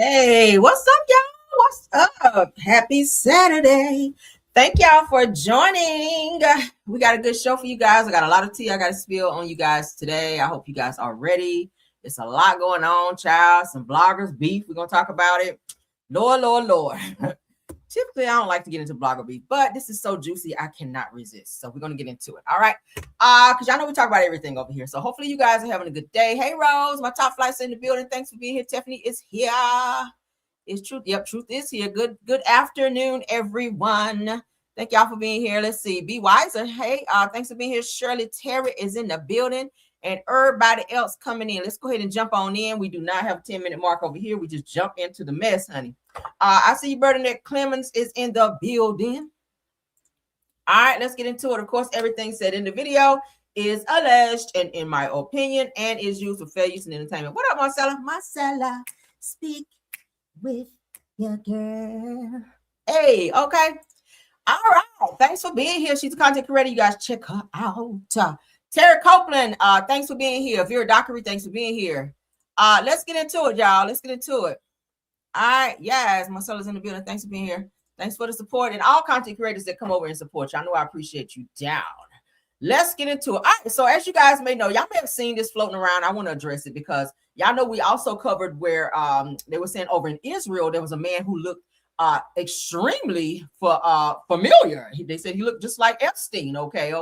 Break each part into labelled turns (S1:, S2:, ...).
S1: Hey, what's up, y'all? What's up? Happy Saturday. Thank y'all for joining. We got a good show for you guys. I got a lot of tea I got to spill on you guys today. I hope you guys are ready. It's a lot going on, child. Some bloggers beef. We're going to talk about it. Lord. Typically, I don't like to get into blogger beef, but this is so juicy, I cannot resist. So we're going to get into it. All right. Because y'all know we talk about everything over here. So hopefully you guys are having a good day. Hey, Rose, my top flight's in the building. Thanks for being here. Tiffany is here. It's truth. Yep, truth is here. Good afternoon, everyone. Thank y'all for being here. Let's see. Be wiser. Hey, thanks for being here. Shirley Terry is in the building. And everybody else coming in. Let's go ahead and jump on in. We do not have a 10-minute mark over here. We just jump into the mess, honey. I see Bernadette Clemens is in the building. All right, let's get into it. Of course, everything said in the video is alleged and in my opinion and is used for fair use and entertainment. What up, Marcella? Marcella, speak with your girl. Hey, okay. All right. Thanks for being here. She's a content creator. You guys check her out. Terry Copeland, thanks for being here. Vera Dockery, thanks for being here. Let's get into it, y'all. Let's get into it. All right. Yes, Marcella's in the building. Thanks for being here. Thanks for the support and all content creators that come over and support you. I know I appreciate you down. Let's get into it. All right. So as you guys may know, y'all may have seen this floating around. I want to address it because y'all know we also covered where they were saying over in Israel, there was a man who looked extremely familiar. They said he looked just like Epstein, okay?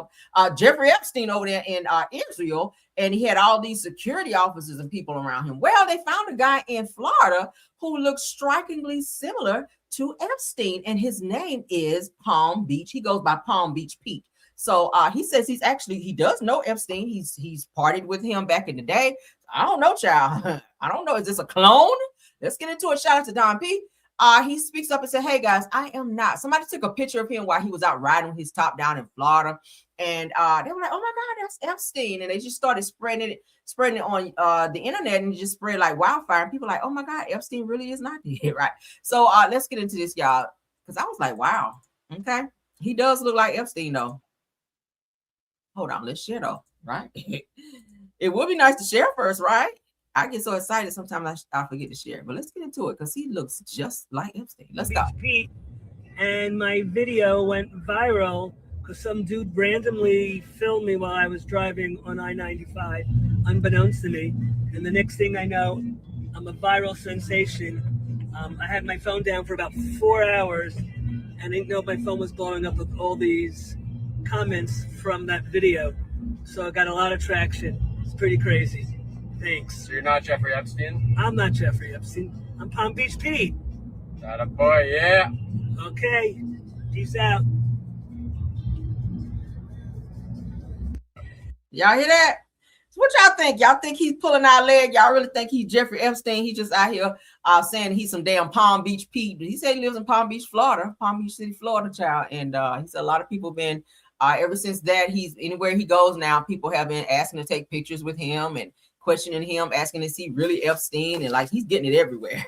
S1: Jeffrey Epstein over there in Israel, and he had all these security officers and people around him. Well, they found a guy in Florida who looked strikingly similar to Epstein, and his name is Palm Beach. He goes by Palm Beach Pete. So he says he does know Epstein. He's partied with him back in the day. I don't know, child. I don't know. Is this a clone? Let's get into it. Shout out to Don P. He speaks up and said, hey guys, I am not. Somebody took a picture of him while he was out riding with his top down in Florida. And they were like, oh my God, that's Epstein. And they just started spreading it on the internet, and it just spread like wildfire. And people like, oh my God, Epstein really is not dead, right? So let's get into this, y'all. Because I was like, wow, okay. He does look like Epstein though. Hold on, let's share though, right? It would be nice to share first, right? I get so excited sometimes I forget to share, but let's get into it because he looks just like Epstein. Let's go.
S2: Pete, and my video went viral because some dude randomly filmed me while I was driving on I-95, unbeknownst to me. And the next thing I know, I'm a viral sensation. I had my phone down for about 4 hours, and I didn't know my phone was blowing up with all these comments from that video. So I got a lot of traction. It's pretty crazy. Thanks.
S3: So you're not Jeffrey Epstein?
S2: I'm not Jeffrey Epstein. I'm Palm Beach Pete.
S3: That a boy, yeah.
S2: Okay. Peace out.
S1: Y'all hear that? So what y'all think? Y'all think he's pulling our leg? Y'all really think he's Jeffrey Epstein? He just out here saying he's some damn Palm Beach Pete. He said he lives in Palm Beach, Florida. Palm Beach City, Florida, child. And he said a lot of people been, ever since that, he's anywhere he goes now, people have been asking to take pictures with him and questioning him, asking is he really Epstein, and like he's getting it everywhere.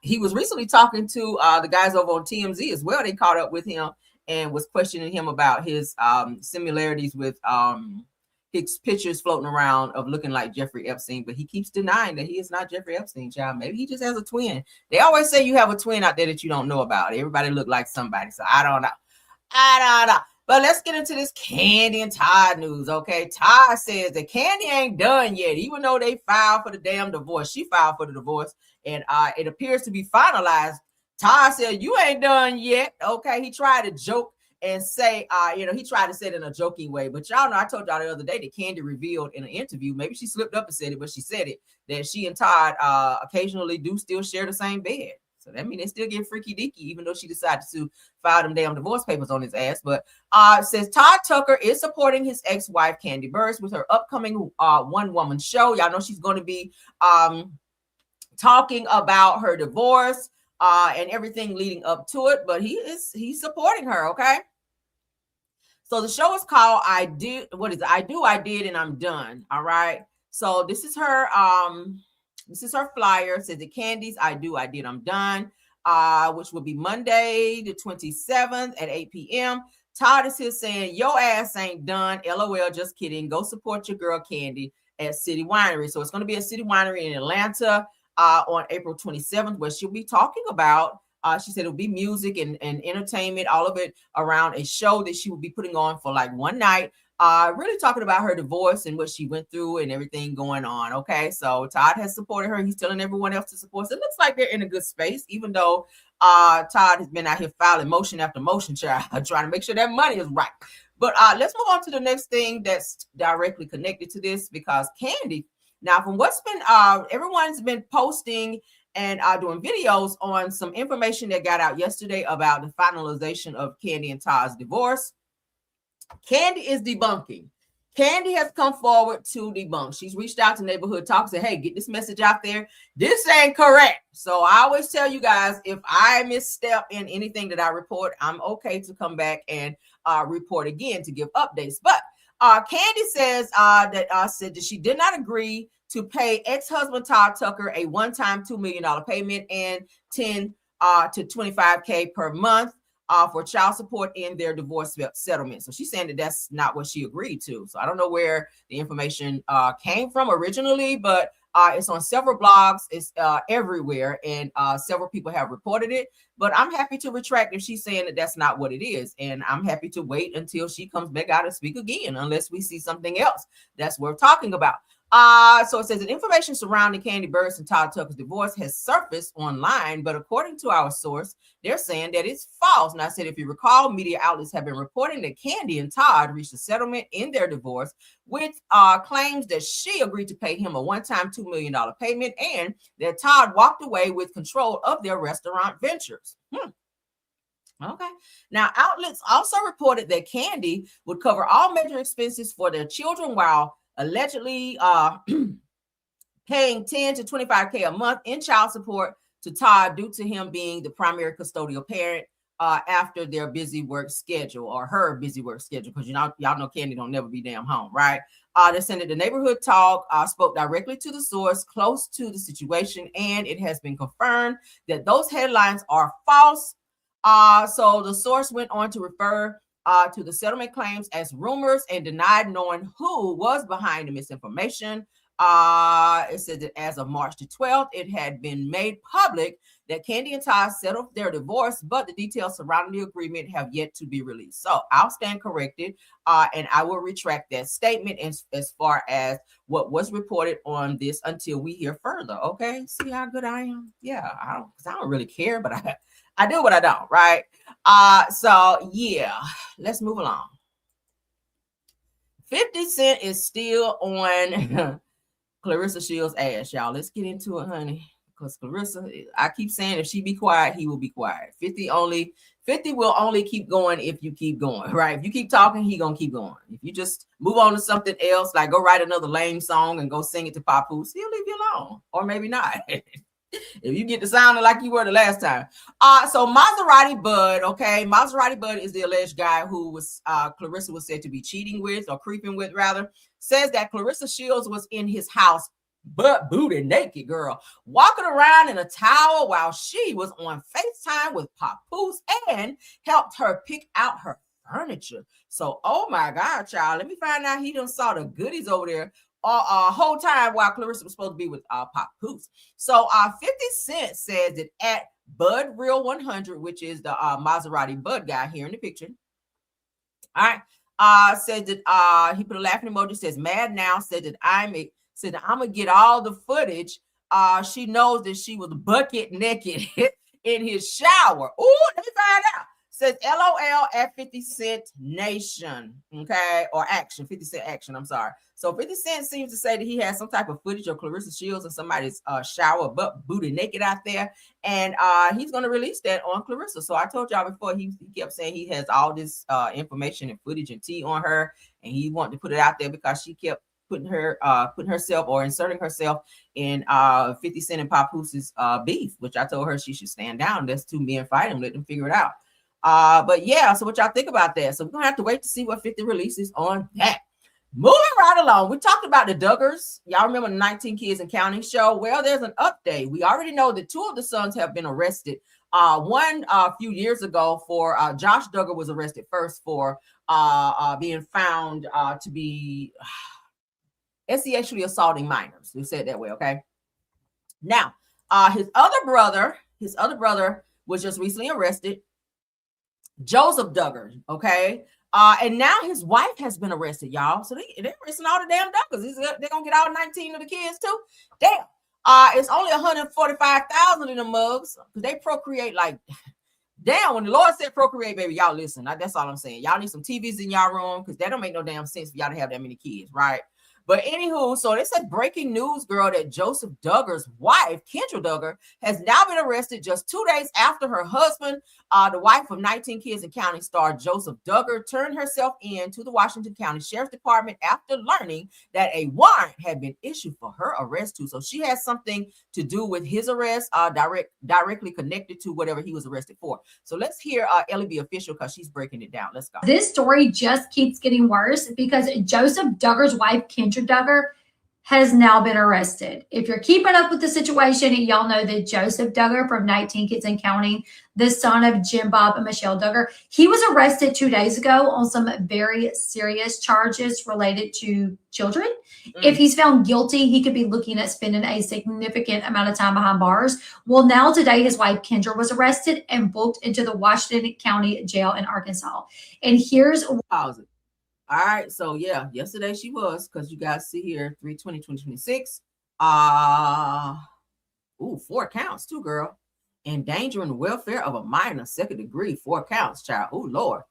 S1: He was recently talking to the guys over on TMZ as well. They caught up with him and was questioning him about his similarities with his pictures floating around of looking like Jeffrey Epstein, but he keeps denying that he is not Jeffrey Epstein, child. Maybe he just has a twin. They always say you have a twin out there that you don't know about. Everybody look like somebody, so I don't know. But let's get into this Kandi and Todd news, okay? Todd says that Kandi ain't done yet, even though they filed for the damn divorce. She filed for the divorce, and it appears to be finalized. Todd said, you ain't done yet, okay? He tried to joke and say, he tried to say it in a joking way. But y'all know, I told y'all the other day that Kandi revealed in an interview, maybe she slipped up and said it, but she said it, that she and Todd occasionally do still share the same bed. So that means they still get freaky deaky, even though she decided to file them damn divorce papers on his ass. But it says Todd Tucker is supporting his ex-wife, Kandi Burruss, with her upcoming one-woman show. Y'all know she's going to be talking about her divorce and everything leading up to it. But he's supporting her, okay? So the show is called I Do, I Did, and I'm Done. All right. So this is her flyer. It says the Kandi's I Did, I'm Done, which will be Monday the 27th at 8 p.m. Todd is here saying, your ass ain't done. LOL, just kidding. Go support your girl Kandi at City Winery. So it's going to be a City Winery in Atlanta. on April 27th, where she'll be talking about, she said it'll be music and entertainment, all of it around a show that she will be putting on for like one night. Really talking about her divorce and what she went through and everything going on. Okay, so Todd has supported her. He's telling everyone else to support. So it looks like they're in a good space, even though Todd has been out here filing motion after motion, child, trying to make sure that money is right. But let's move on to the next thing that's directly connected to this, because Kandi, now from what's been, everyone's been posting and doing videos on some information that got out yesterday about the finalization of Kandi and Todd's divorce. Kandi is debunking. Kandi has come forward to debunk. She's reached out to Neighborhood Talk, said, hey, get this message out there. This ain't correct. So I always tell you guys, if I misstep in anything that I report, I'm okay to come back and report again to give updates. But Kandi says said that she did not agree to pay ex-husband Todd Tucker a one-time $2 million payment and 10 to 25K per month for child support in their divorce settlement. So she's saying that that's not what she agreed to. So I don't know where the information came from originally, but it's on several blogs. It's everywhere, and several people have reported it. But I'm happy to retract if she's saying that that's not what it is. And I'm happy to wait until she comes back out and speak again, unless we see something else that's worth talking about. So it says that information surrounding Kandi Burruss and Todd Tucker's divorce has surfaced online, but according to our source, they're saying that it's false. And I said, if you recall, media outlets have been reporting that Kandi and Todd reached a settlement in their divorce with claims that she agreed to pay him a one-time $2 million payment and that Todd walked away with control of their restaurant ventures. Okay. Now, outlets also reported that Kandi would cover all major expenses for their children while allegedly paying 10 to 25K a month in child support to Todd due to him being the primary custodial parent after their busy work schedule, or her busy work schedule, because y'all know Kandi don't never be damn home, right? They're saying that the Neighborhood Talk spoke directly to the source close to the situation, and it has been confirmed that those headlines are false. So the source went on to refer to the settlement claims as rumors and denied knowing who was behind the misinformation. It said that as of March the 12th, it had been made public that Kandi and Todd settled their divorce, but the details surrounding the agreement have yet to be released. So I'll stand corrected, and I will retract that statement as far as what was reported on this until we hear further. Okay, see how good I am? Yeah, I don't really care, but I do what I don't, right? So yeah, let's move along. 50 Cent is still on Claressa Shields' ass, y'all. Let's get into it, honey. Because Claressa, I keep saying if she be quiet, he will be quiet. 50 will only keep going if you keep going, right? If you keep talking, he gonna keep going. If you just move on to something else, like go write another lame song and go sing it to Papoose, he'll leave you alone. Or maybe not. If you get to sounding like you were the last time. So Maserati Bud, okay. Maserati Bud is the alleged guy who was Claressa was said to be cheating with, or creeping with rather, says that Claressa Shields was in his house butt booty naked, girl, walking around in a towel while she was on FaceTime with Papoose and helped her pick out her furniture. So, oh my God, child, let me find out he done saw the goodies over there whole time while Claressa was supposed to be with Papoose. So 50 Cent says that at Bud Real 100, which is the Maserati Bud guy here in the picture. All right. Said that he put a laughing emoji, says mad now, said that I'm gonna get all the footage. She knows that she was bucket naked in his shower. Ooh, let me find out. Says LOL at 50 Cent Nation, okay, or Action, 50 Cent Action, I'm sorry. So 50 Cent seems to say that he has some type of footage of Claressa Shields and somebody's shower butt booty naked out there, and he's going to release that on Claressa. So I told y'all before, he kept saying he has all this information and footage and tea on her, and he wanted to put it out there because she kept putting herself or inserting herself in 50 Cent and Papoose's beef, which I told her she should stand down. That's two men fighting, let them figure it out. But yeah, so what y'all think about that? So we're gonna have to wait to see what 50 releases on that. Moving right along, we talked about the Duggars. Y'all remember the 19 Kids and Counting show? Well, there's an update. We already know that two of the sons have been arrested. One a few years ago for Josh Duggar was arrested first for being found to be sexually assaulting minors. We said it that way, okay? Now, His other brother was just recently arrested, Joseph Duggar. Okay. And now his wife has been arrested, y'all. So they're arresting all the damn Duggars. They're gonna get all 19 of the kids too. Damn. It's only 145,000 in the mugs because they procreate like damn. When the Lord said procreate, baby, y'all listen. That's all I'm saying. Y'all need some TVs in y'all room because that don't make no damn sense for y'all to have that many kids, right? But anywho, so they said breaking news, girl, that Joseph Duggar's wife, Kendra Duggar, has now been arrested just 2 days after her husband, the wife of 19 kids and counting star Joseph Duggar, turned herself in to the Washington County Sheriff's Department after learning that a warrant had been issued for her arrest too. So she has something to do with his arrest, directly connected to whatever he was arrested for. So let's hear Ellie B. official because she's breaking it down. Let's go.
S4: This story just keeps getting worse because Joseph Duggar's wife, Kendra Duggar, has now been arrested. If you're keeping up with the situation, y'all know that Joseph Duggar from 19 Kids and Counting, the son of Jim Bob and Michelle Duggar, he was arrested 2 days ago on some very serious charges related to children. If he's found guilty, he could be looking at spending a significant amount of time behind bars. Well, now today, his wife Kendra was arrested and booked into the Washington County Jail in Arkansas. And here's
S1: pause it. All right, so yeah, yesterday she was, because you guys see here 3/20/2026. 4 counts too, girl. Endangering the welfare of a minor, 2nd degree, 4 counts, child. Oh Lord.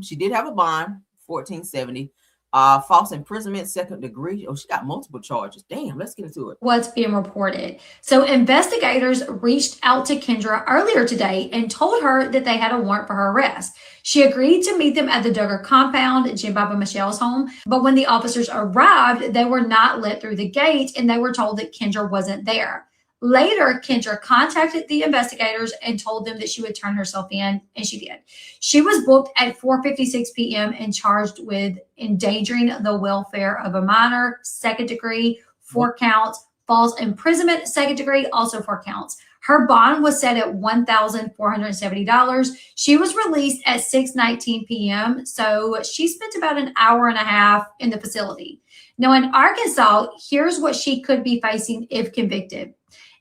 S1: She did have a bond, $1,470. False imprisonment, 2nd degree. Oh, she got multiple charges. Damn, let's get into it.
S4: What's being reported. So investigators reached out to Kendra earlier today and told her that they had a warrant for her arrest. She agreed to meet them at the Duggar compound, Jim Bob and Michelle's home. But when the officers arrived, they were not let through the gate and they were told that Kendra wasn't there. Later, Kendra contacted the investigators and told them that she would turn herself in, and she did. She was booked at 4:56 p.m. and charged with endangering the welfare of a minor, 2nd degree, 4 counts, false imprisonment, 2nd degree, also 4 counts. Her bond was set at $1,470. She was released at 6:19 p.m., so she spent about an hour and a half in the facility. Now, in Arkansas, here's what she could be facing if convicted.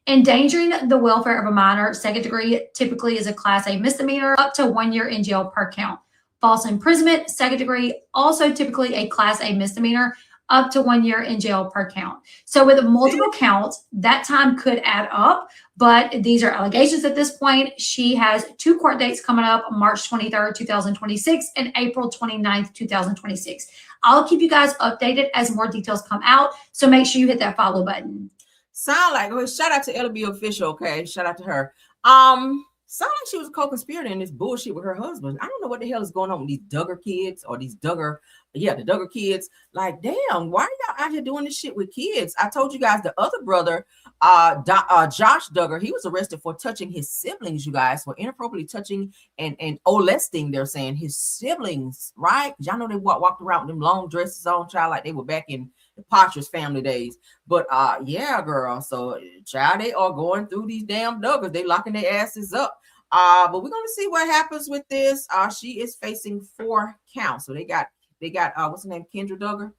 S4: Endangering the welfare of a minor, 2nd degree, typically is a Class A misdemeanor, up to 1 year in jail per count. False imprisonment, 2nd degree, also typically a Class A misdemeanor, up to 1 year in jail per count. So with multiple counts, that time could add up, but these are allegations at this point. She has 2 court dates coming up, March 23rd, 2026 and April 29th, 2026. I'll keep you guys updated as more details come out, so make sure you hit that follow button.
S1: Sound like, well, shout out to LB official, okay? Shout out to her. Sound like she was a co-conspirator in this bullshit with her husband. I don't know what the hell is going on with these Duggar kids or these the Duggar kids. Like, damn, why are y'all out here doing this shit with kids? I told you guys the other brother, Josh Duggar, he was arrested for touching his siblings, you guys, for inappropriately touching and molesting, they're saying, his siblings, right? Y'all know they walked around with them long dresses on, child, like they were back in the Partridge Family days. But yeah, girl, so child, they are going through these damn Duggars. They locking their asses up. But we're gonna see what happens with this. She is facing 4 counts. So they got what's her name, Kendra Duggar,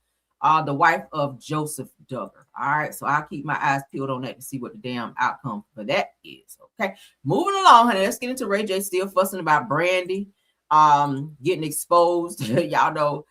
S1: the wife of Joseph Duggar. All right, so I'll keep my eyes peeled on that to see what the damn outcome for that is. Okay, moving along, honey. Let's get into Rayj still fussing about Brandy getting exposed. Y'all know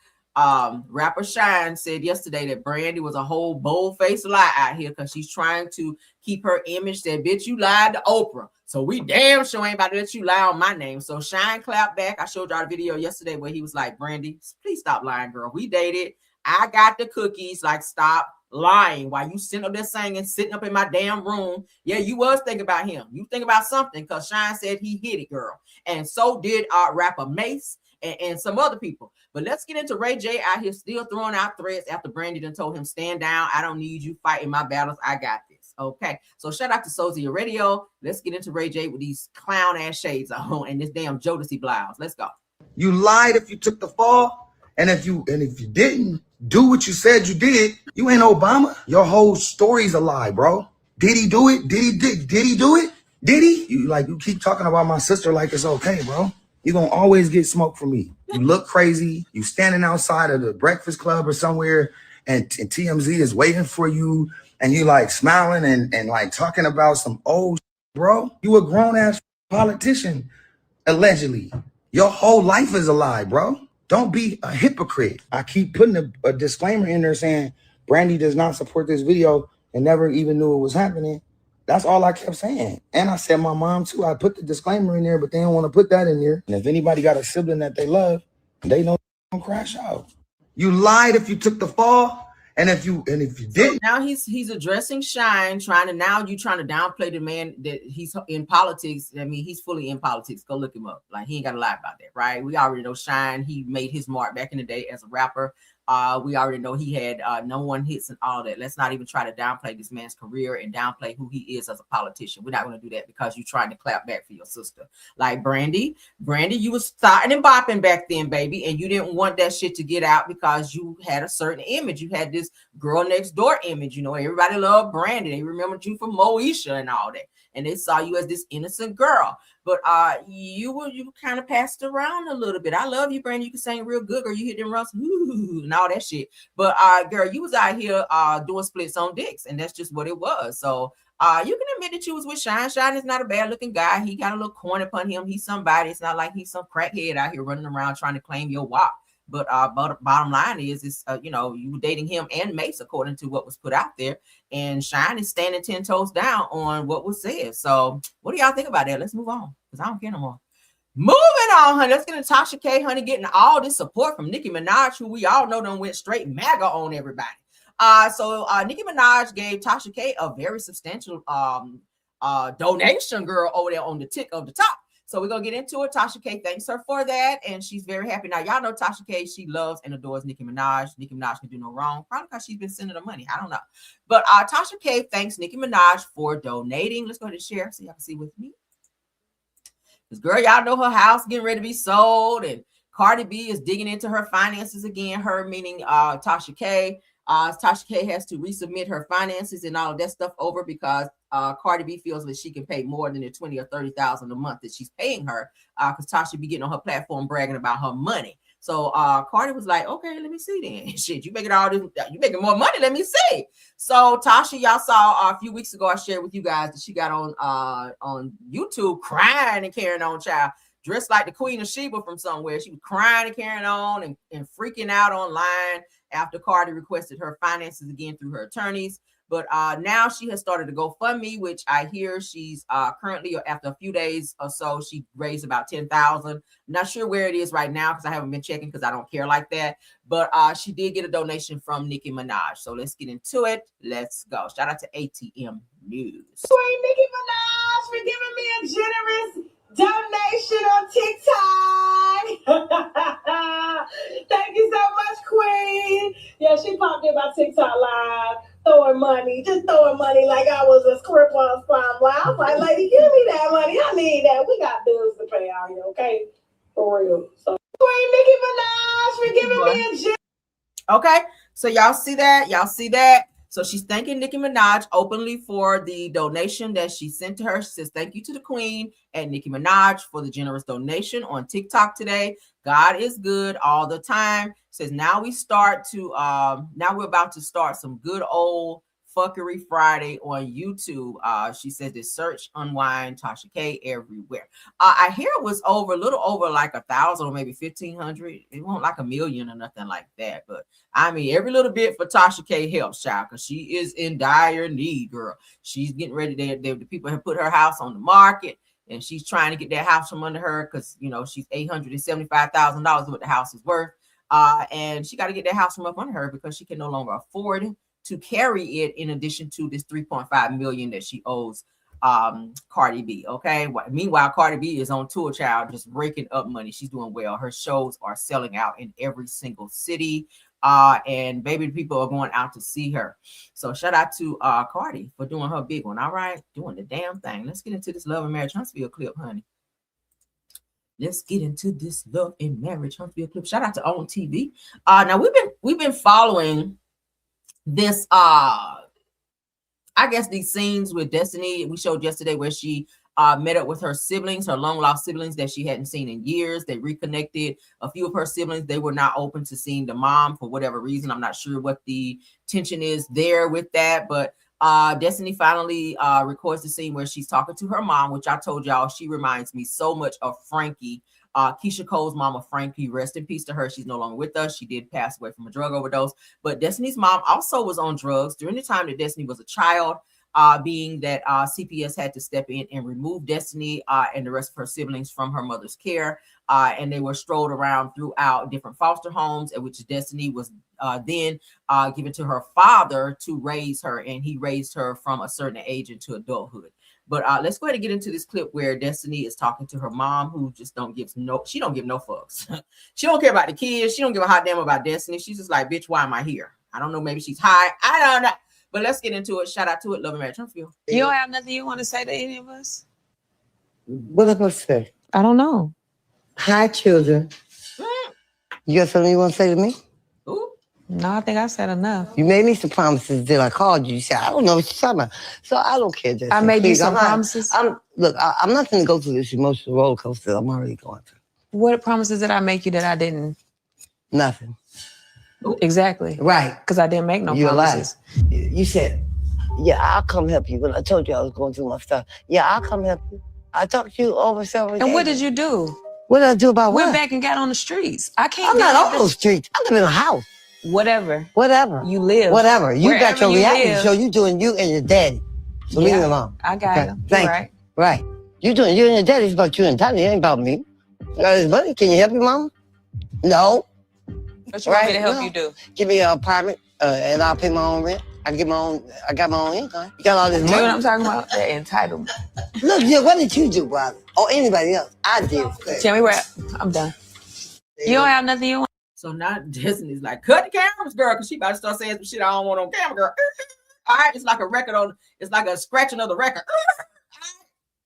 S1: rapper Shyne said yesterday that Brandy was a whole bold-faced lie out here because she's trying to keep her image. That bitch, you lied to Oprah, so we damn sure ain't about to let you lie on my name. So Shyne clapped back. I showed y'all a video yesterday where he was like, Brandy, please stop lying, girl. We dated. I got the cookies. Like, stop lying while you sitting up there singing, sitting up in my damn room. Yeah, you was thinking about him. You think about something because Shyne said he hit it, girl. And so did rapper Mace and some other people. But let's get into Rayj out here still throwing out threats after Brandy done told him, stand down. I don't need you fighting my battles. I got this. Okay. So shout out to Sozia Radio. Let's get into Rayj with these clown ass shades on and this damn Jodeci blouse. Let's go.
S5: You lied if you took the fall, and if you didn't do what you said you did, you ain't Obama. Your whole story's a lie, bro. Did he do it? Did he do it? Did he? You keep talking about my sister like it's okay, bro. You're gonna always get smoke from me. You look crazy. You standing outside of the Breakfast Club or somewhere, and TMZ is waiting for you, and you like smiling and like talking about some old shit, bro. You a grown ass politician, allegedly. Your whole life is a lie, bro. Don't be a hypocrite. I keep putting a disclaimer in there saying Brandy does not support this video and never even knew it was happening. That's all I kept saying. And I said my mom too. I put the disclaimer in there, but they don't want to put that in there. And if anybody got a sibling that they love, they know they're gonna crash out. You lied if you took the fall. And if you didn't,
S1: so now he's addressing Shyne, trying to downplay the man that he's in politics. I mean, he's fully in politics. Go look him up. Like, he ain't got to lie about that, right? We already know Shyne. He made his mark back in the day as a rapper. We already know he had no one hits and all that. Let's not even try to downplay this man's career and downplay who he is as a politician. We're not going to do that because you're trying to clap back for your sister. Like Brandy, you was starting and bopping back then, baby, and you didn't want that shit to get out because you had a certain image. You had this girl next door image. You know, everybody loved Brandy. They remembered you from Moesha and all that, and they saw you as this innocent girl. But you kind of passed around a little bit. I love you, Brandy. You can sing real good, girl. You hit them runs, and all that shit. But girl, you was out here doing splits on dicks, and that's just what it was. So you can admit that you was with Shyne. Shyne is not a bad looking guy. He got a little corn upon him. He's somebody. It's not like he's some crackhead out here running around trying to claim your WAP. But bottom line is you know, you were dating him and Mace according to what was put out there, and Shyne is standing 10 toes down on what was said. So what do y'all think about that? Let's move on, because I don't care no more. Moving on, honey. Let's get into Tasha K, honey, getting all this support from Nicki Minaj, who we all know done went straight MAGA on everybody. So Nicki Minaj gave Tasha K a very substantial donation, girl, over there on the tick of the top. So we're going to get into it. Tasha K thanks her for that, and she's very happy. Now, y'all know Tasha K, she loves and adores Nicki Minaj. Nicki Minaj can do no wrong, probably because she's been sending her money. I don't know. But Tasha K thanks Nicki Minaj for donating. Let's go ahead and share so y'all can see with me. Because, girl, y'all know her house getting ready to be sold, and Cardi B is digging into her finances again. Her meaning Tasha K. Tasha K has to resubmit her finances and all of that stuff over because Cardi B feels that she can pay more than the $20,000 or $30,000 a month that she's paying her, because Tasha be getting on her platform bragging about her money. So Cardi was like, okay, let me see then. Shit, you making all this, you making more money, let me see. So Tasha, y'all saw a few weeks ago, I shared with you guys that she got on YouTube crying and carrying on, child, dressed like the Queen of Sheba from somewhere. She was crying and carrying on and freaking out online after Cardi requested her finances again through her attorneys. But now she has started to GoFundMe, which I hear she's currently, after a few days or so, she raised about $10,000. Not sure where it is right now because I haven't been checking because I don't care like that. But she did get a donation from Nicki Minaj. So let's get into it. Let's go. Shout out to ATM News.
S6: Queen Nicki Minaj for giving me a generous donation on TikTok. Thank you so much, Queen. Yeah, she popped in my TikTok live, throwing money like I was a script on Slime Live. I was like, lady, give me that money. I need that. We got bills to pay out here, okay? For real. So, Queen Nicki Minaj for giving me a generous.
S1: Okay, so y'all see that? Y'all see that? So she's thanking Nicki Minaj openly for the donation that she sent to her. She says, thank you to the Queen and Nicki Minaj for the generous donation on TikTok today. God is good all the time. Says now we're about to start some good old fuckery Friday on YouTube. She says this search unwind Tasha K everywhere. I hear it was a little over like 1,000 or maybe 1,500. It won't like 1 million or nothing like that. But I mean, every little bit for Tasha K helps, child, because she is in dire need, girl. She's getting ready. The people have put her house on the market, and she's trying to get that house from under her because, you know, she's $875,000 what the house is worth. And she got to get that house from up under her because she can no longer afford to carry it, in addition to this $3.5 million that she owes Cardi B. Okay. Meanwhile, Cardi B is on tour, child, just raking up money. She's doing well. Her shows are selling out in every single city. And baby, people are going out to see her. So shout out to Cardi for doing her big one. All right, doing the damn thing. Let's get into this Love and Marriage Huntsville clip, honey. Let's get into this Love and Marriage Huntsville clip. Shout out to On TV. Now we've been following this I guess these scenes with Destiny we showed yesterday where she met up with her siblings, her long lost siblings that she hadn't seen in years. They reconnected. A few of her siblings, they were not open to seeing the mom for whatever reason. I'm not sure what the tension is there with that, but Destiny finally records the scene where she's talking to her mom, which I told y'all she reminds me so much of Frankie, Keisha Cole's mama, Frankie. Rest in peace to her. She's no longer with us. She did pass away from a drug overdose, but Destiny's mom also was on drugs during the time that Destiny was a child, being that CPS had to step in and remove Destiny and the rest of her siblings from her mother's care, and they were strolled around throughout different foster homes, at which Destiny was then given to her father to raise her, and he raised her from a certain age into adulthood. But let's go ahead and get into this clip where Destiny is talking to her mom, who just don't give no fucks. She don't care about the kids. She don't give a hot damn about Destiny. She's just like, bitch, why am I here? I don't know. Maybe she's high. I don't know. But let's get into it. Shout out to it. Love and marriage. Huntsville.
S6: You don't have nothing you want to say to any of us?
S7: What am I supposed to say?
S6: I don't know.
S7: Hi, children. You got something you want to say to me?
S1: Ooh.
S6: No, I think I said enough.
S7: You made me some promises that I called you. You said, I don't know what you're talking about. So I don't care. Justin.
S6: I made you some
S7: I'm not-
S6: promises?
S7: I'm not going to go through this emotional roller coaster I'm already going through.
S6: What promises did I make you that I didn't?
S7: Nothing.
S6: Exactly.
S7: Right.
S6: Because I didn't make no
S7: You're
S6: promises.
S7: lying. You said, yeah, I'll come help you. When I told you I was going through my stuff. Yeah, I'll come help you. I talked to you over several days.
S6: And what did you do?
S7: What did I do about
S6: Went
S7: what?
S6: back and got on the streets. I can't
S7: I'm
S6: get
S7: not
S6: on
S7: on those streets. I live in a house.
S6: Whatever.
S7: Whatever.
S6: You live.
S7: Whatever. You got
S6: Wherever
S7: your
S6: you
S7: reality
S6: live.
S7: show. You doing you and your daddy. So leave
S6: Yeah,
S7: me alone.
S6: I got
S7: Okay,
S6: it.
S7: thank
S6: You're
S7: you.
S6: right.
S7: Right. You doing you and your daddy. It's about you and Tony. It ain't about me. You got this money. Can you help your mama? No.
S6: What you want me
S7: Right,
S6: to help
S7: no.
S6: you do?
S7: Give me an apartment and I'll pay my own rent. I got my own income. You got all this
S6: You know what
S7: money.
S6: I'm talking about? That entitlement.
S7: Look, yeah, what did you do, brother? Or anybody else? I did.
S6: Tell me where I'm done. You don't have nothing you want.
S1: So now Destiny's like, cut the cameras, girl, because she about to start saying some shit I don't want on camera, girl. All right, it's like a record on, it's like a scratching of the record.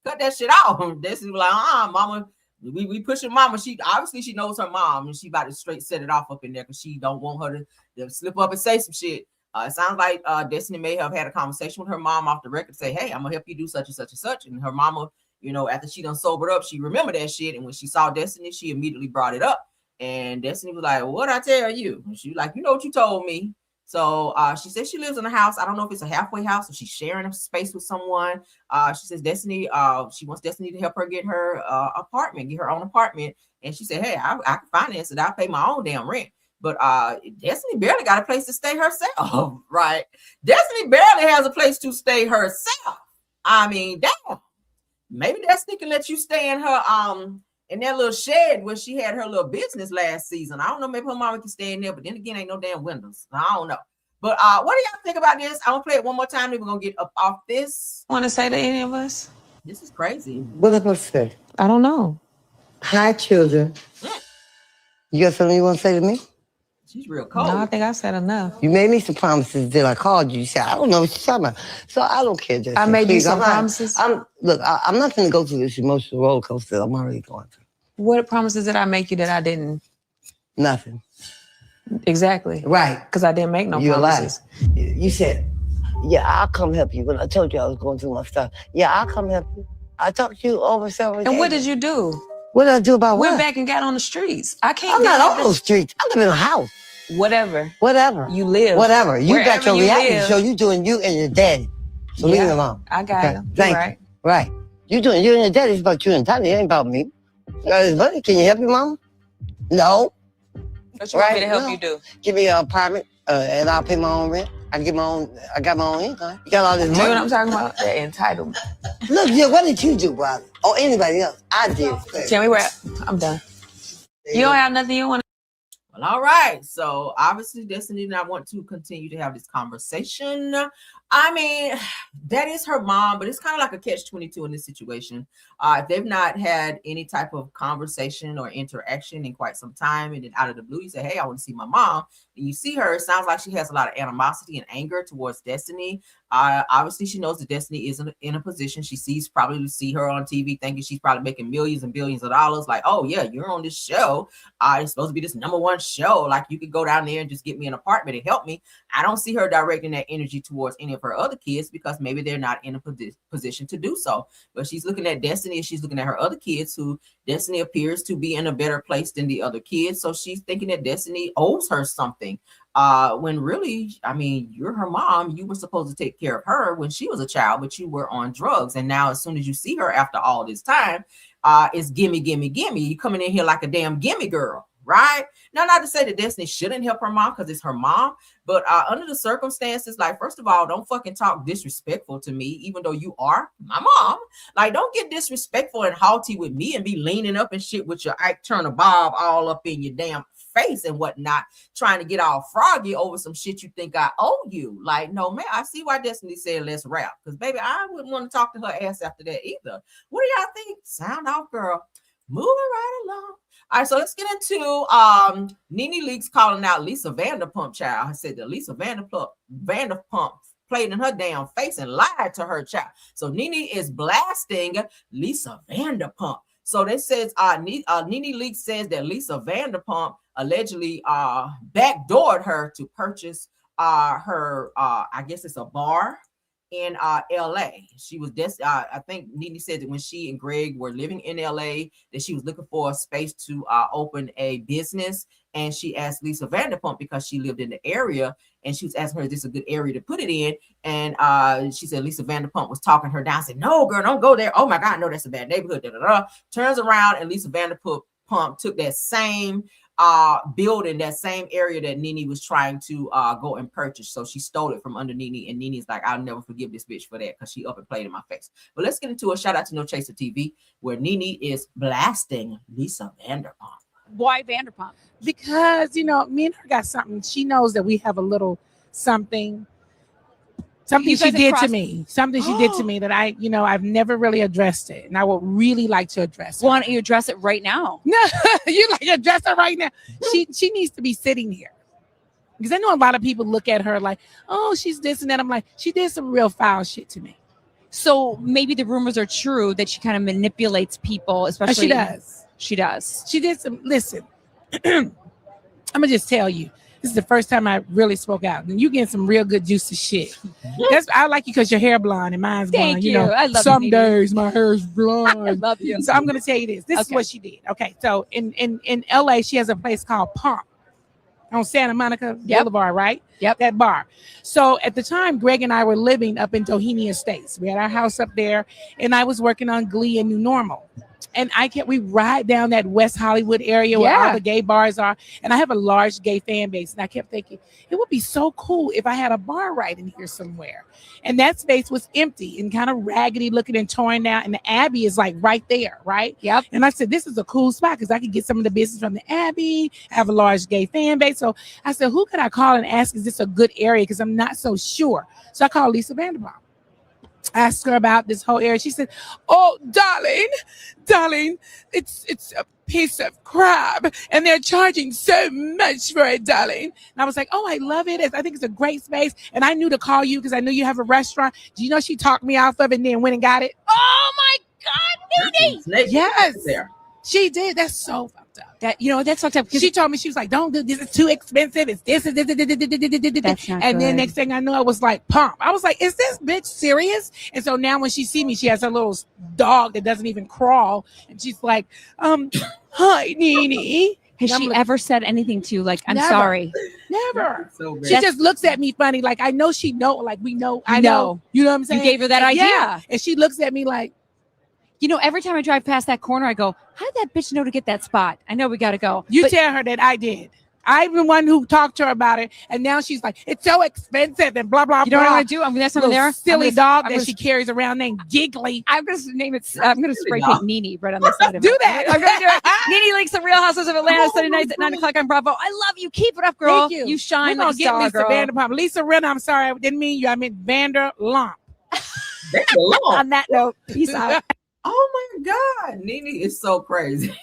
S1: Cut that shit off. Destiny's like, mama, we pushing mama. She obviously she knows her mom, and she about to straight set it off up in there because she don't want her to slip up and say some shit. It sounds like Destiny may have had a conversation with her mom off the record, say, hey, I'm gonna help you do such and such and such. And her mama, you know, after she done sobered up, she remembered that shit. And when she saw Destiny, she immediately brought it up. And Destiny was like, what'd I tell you? And she was like, you know what you told me. So she says she lives in a house. I don't know if it's a halfway house or she's sharing a space with someone. She says Destiny, she wants Destiny to help her get her apartment, get her own apartment. And she said, hey, I can finance it. I'll pay my own damn rent. But Destiny barely got a place to stay herself, right? Destiny barely has a place to stay herself. I mean, damn. Maybe Destiny can let you stay in her in that little shed where she had her little business last season. I don't know, maybe her mama can stay in there, but then again, ain't no damn windows. I don't know. But what do y'all think about this? I'm gonna play it one more time, then we're gonna get up off this.
S6: Want to say to any of us?
S1: This is crazy.
S7: What am I supposed to say?
S6: I don't know.
S7: Hi, children. You got something you want to say to me?
S1: She's real cold.
S6: No, I think I said enough.
S7: You made me some promises that I called you. You said, I don't know what you're talking about. So I don't care, Justin.
S6: I made you some
S7: I'm not-
S6: promises?
S7: I'm not going to go through this emotional roller coaster I'm already going through.
S6: What promises did I make you that I didn't?
S7: Nothing.
S6: Exactly.
S7: Right.
S6: Because I didn't make no
S7: You're lying.
S6: promises.
S7: You said, yeah, I'll come help you. When I told you I was going through my stuff. Yeah, I'll come help you. I talked to you over several days.
S6: And what did you do?
S7: What did I do about
S6: Went
S7: what?
S6: back and got on the streets. I can't
S7: I'm
S6: get
S7: not on those streets. I live in a house.
S6: Whatever.
S7: Whatever.
S6: You live.
S7: Whatever. You got
S6: Wherever
S7: your
S6: you
S7: reality
S6: live.
S7: show. You doing you and your daddy. So leave me alone.
S6: I got
S7: Okay,
S6: it.
S7: thank
S6: You're right.
S7: you. Right. You doing you and your daddy. It's about you and Tony. It ain't about me. You got this money. Can you help your mama? No.
S6: What you want me
S7: Right,
S6: to help
S7: no.
S6: you do?
S7: Give me an apartment and I'll pay my own rent. I got my own income. You got all this
S6: You know what
S7: money.
S6: I'm talking about? That entitlement.
S7: Look, yeah, what did you do, brother? Or anybody else? I did.
S6: Tell me where I'm done. You don't have nothing you want to.
S1: Well, all right. So obviously Destiny did not want to continue to have this conversation. I mean, that is her mom, but it's kind of like a catch-22 in this situation. If they've not had any type of conversation or interaction in quite some time, and then out of the blue, you say, hey, I want to see my mom. And you see her, it sounds like she has a lot of animosity and anger towards Destiny. Obviously, she knows that Destiny is in a position. She probably see her on TV thinking she's probably making millions and billions of dollars. Like, oh, yeah, you're on this show. It's supposed to be this #1 show. Like, you could go down there and just get me an apartment and help me. I don't see her directing that energy towards any of her other kids because maybe they're not in a position to do so. But she's looking at Destiny, and she's looking at her other kids, who Destiny appears to be in a better place than the other kids. So she's thinking that Destiny owes her something. When really, I mean, you're her mom. You were supposed to take care of her when she was a child, but you were on drugs. And now as soon as you see her after all this time, it's gimme, gimme, gimme. You coming in here like a damn gimme girl, right? Now, not to say that Destiny shouldn't help her mom because it's her mom, but under the circumstances, like, first of all, don't fucking talk disrespectful to me, even though you are my mom. Like, don't get disrespectful and haughty with me and be leaning up and shit with your Ike Turner Bob all up in your damn face and whatnot, trying to get all froggy over some shit you think I owe you. Like, no, man, I see why Destiny said let's rap, because baby, I wouldn't want to talk to her ass after that either. What do y'all think? Sound off, girl. Moving right along. All right, so let's get into Nene Leakes calling out Lisa Vanderpump, child. I said that Lisa Vanderpump played in her damn face and lied to her, child. So Nene is blasting Lisa Vanderpump. So that says Nene Leakes says that Lisa Vanderpump allegedly backdoored her to purchase her I guess it's a bar in LA. She was I think Nene said that when she and Greg were living in LA, that she was looking for a space to open a business, and she asked Lisa Vanderpump because she lived in the area, and she was asking her, is this a good area to put it in? And she said Lisa Vanderpump was talking her down, said, no, girl, don't go there. Oh my God, no, that's a bad neighborhood. Da, da, da. Turns around, and Lisa Vanderpump took that same building, that same area that Nene was trying to go and purchase. So she stole it from under Nene, and Nene's like, I'll never forgive this bitch for that, because she up and played in my face. But let's get into a shout out to No Chaser TV, where Nene is blasting Lisa Vanderpump.
S8: Why Vanderpump?
S6: Because, you know, me and her got something. She knows that we have a little something she did to me. Something she did to me that I've never really addressed it. And I would really like to address it.
S8: Why don't you address it right now?
S6: No, you like address it right now. She needs to be sitting here. Because I know a lot of people look at her like, oh, she's this and that. I'm like, she did some real foul shit to me.
S8: So maybe the rumors are true that she kind of manipulates people, especially.
S6: She does.
S8: She does.
S6: She did some. Listen, I'm gonna just tell you. This is the first time I really spoke out. And you getting some real good juicy shit. I like you because your hair blonde and mine's blonde.
S8: Thank you. I love
S6: some
S8: you,
S6: days my hair's blonde.
S8: I love you.
S6: So I'm gonna tell you this. This is what she did. Okay, so in LA, she has a place called Pump on Santa Monica Boulevard, right?
S8: Yep.
S6: That bar. So at the time, Greg and I were living up in Doheny Estates. We had our house up there, and I was working on Glee and New Normal. And we ride down that West Hollywood area where all the gay bars are. And I have a large gay fan base. And I kept thinking, it would be so cool if I had a bar right in here somewhere. And that space was empty and kind of raggedy looking and torn down. And the Abbey is like right there, right?
S8: Yep.
S6: And I said, this is a cool spot because I could get some of the business from the Abbey, have a large gay fan base. So I said, who could I call and ask, is this a good area? Because I'm not so sure. So I called Lisa Vanderpump. Asked her about this whole area. She said, oh, darling, it's a piece of crap and they're charging so much for it, darling. And I was like, oh, I love it. I think it's a great space. And I knew to call you because I knew you have a restaurant. Do you know she talked me off of it and then went and got it? Oh my God, Nene. Yes, she did. That's so fucked up.
S8: That's fucked up.
S6: She told me, she was like, don't do this. It's too expensive. It's this.
S8: That's not
S6: and
S8: good.
S6: then next thing I know, I was like, Pump. I was like, is this bitch serious? And so now when she see me, she has her little dog that doesn't even crawl. And she's like, hi, Nene.
S8: Has she ever said anything to you like, I'm
S6: Never.
S8: sorry?
S6: Never.
S1: So
S6: She just looks at me funny. Like, I know she know. Like, we know. I
S8: know.
S6: know. You know what I'm saying?
S8: You gave her that idea.
S6: Yeah. And she looks at me like,
S8: every time I drive past that corner, I go, how did that bitch know to get that spot? I know we got to go.
S6: You tell her that I did. I'm the one who talked to her about it. And now she's like, it's so expensive and blah, blah, blah.
S8: You know what I'm going to do? I'm going to have someone there.
S6: Silly dog that she carries around named Giggly.
S8: I'm going to name it. I'm going to spray paint Nene right on the side of it.
S6: Do that.
S8: I'm going to do it. Nene Leakes, The Real Housewives of Atlanta, Sunday nights at 9 o'clock on Bravo. I love you. Keep it up, girl.
S6: Thank you.
S8: You shine
S6: We're
S8: like a
S6: gonna get
S8: star,
S6: Lisa
S8: girl.
S6: Vanderpump. Lisa Renner, I'm sorry. I didn't mean you. I meant Vanderpump.
S8: On that note, peace out.
S1: Oh my God, Nene is so crazy.